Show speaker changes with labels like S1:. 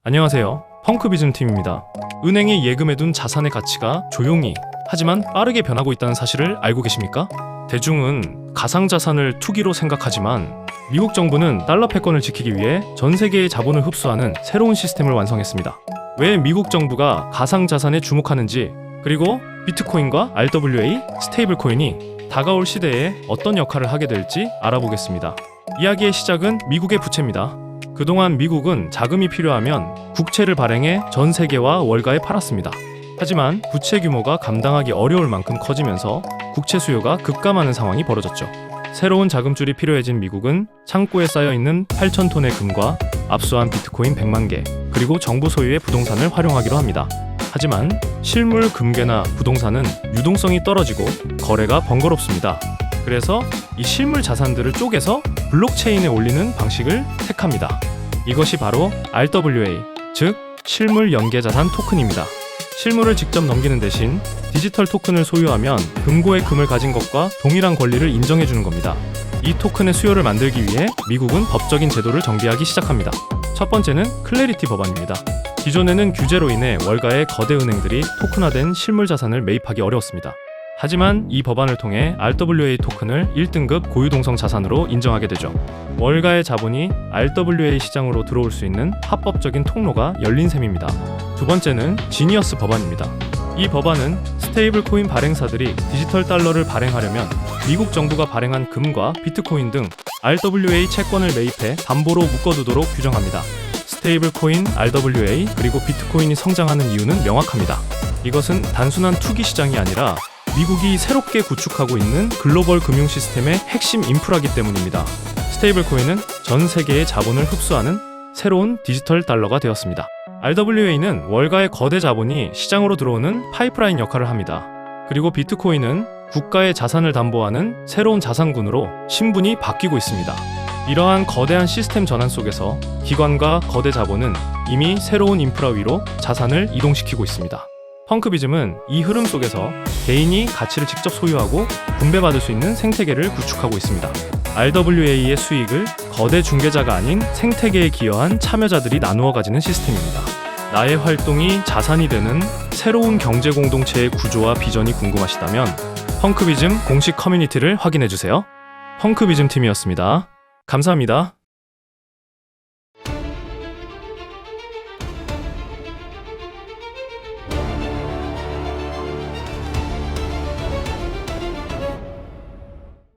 S1: 안녕하세요. 펑크비즘 팀입니다. 은행에 예금해둔 자산의 가치가 조용히 하지만 빠르게 변하고 있다는 사실을 알고 계십니까? 대중은 가상자산을 투기로 생각하지만 미국 정부는 달러 패권을 지키기 위해 전 세계의 자본을 흡수하는 새로운 시스템을 완성했습니다. 왜 미국 정부가 가상자산에 주목하는지, 그리고 비트코인과 RWA, 스테이블 코인이 다가올 시대에 어떤 역할을 하게 될지 알아보겠습니다. 이야기의 시작은 미국의 부채입니다. 그동안 미국은 자금이 필요하면 국채를 발행해 전 세계와 월가에 팔았습니다. 하지만 부채 규모가 감당하기 어려울 만큼 커지면서 국채 수요가 급감하는 상황이 벌어졌죠. 새로운 자금줄이 필요해진 미국은 창고에 쌓여있는 8,000톤의 금과 압수한 비트코인 100만 개, 그리고 정부 소유의 부동산을 활용하기로 합니다. 하지만 실물 금괴나 부동산은 유동성이 떨어지고 거래가 번거롭습니다. 그래서 이 실물 자산들을 쪼개서 블록체인에 올리는 방식을 택합니다. 이것이 바로 RWA, 즉 실물 연계 자산 토큰입니다. 실물을 직접 넘기는 대신 디지털 토큰을 소유하면 금고의 금을 가진 것과 동일한 권리를 인정해주는 겁니다. 이 토큰의 수요를 만들기 위해 미국은 법적인 제도를 정비하기 시작합니다. 첫 번째는 클래리티 법안입니다. 기존에는 규제로 인해 월가의 거대 은행들이 토큰화된 실물 자산을 매입하기 어려웠습니다. 하지만 이 법안을 통해 RWA 토큰을 1등급 고유동성 자산으로 인정하게 되죠. 월가의 자본이 RWA 시장으로 들어올 수 있는 합법적인 통로가 열린 셈입니다. 두 번째는 지니어스 법안입니다. 이 법안은 스테이블 코인 발행사들이 디지털 달러를 발행하려면 미국 정부가 발행한 금과 비트코인 등 RWA 채권을 매입해 담보로 묶어두도록 규정합니다. 스테이블 코인, RWA, 그리고 비트코인이 성장하는 이유는 명확합니다. 이것은 단순한 투기 시장이 아니라 미국이 새롭게 구축하고 있는 글로벌 금융 시스템의 핵심 인프라이기 때문입니다. 스테이블 코인은 전 세계의 자본을 흡수하는 새로운 디지털 달러가 되었습니다. RWA는 월가의 거대 자본이 시장으로 들어오는 파이프라인 역할을 합니다. 그리고 비트코인은 국가의 자산을 담보하는 새로운 자산군으로 신분이 바뀌고 있습니다. 이러한 거대한 시스템 전환 속에서 기관과 거대 자본은 이미 새로운 인프라 위로 자산을 이동시키고 있습니다. 펑크비즘은 이 흐름 속에서 개인이 가치를 직접 소유하고 분배받을 수 있는 생태계를 구축하고 있습니다. RWA의 수익을 거대 중개자가 아닌 생태계에 기여한 참여자들이 나누어 가지는 시스템입니다. 나의 활동이 자산이 되는 새로운 경제 공동체의 구조와 비전이 궁금하시다면 펑크비즘 공식 커뮤니티를 확인해주세요. 펑크비즘 팀이었습니다. 감사합니다.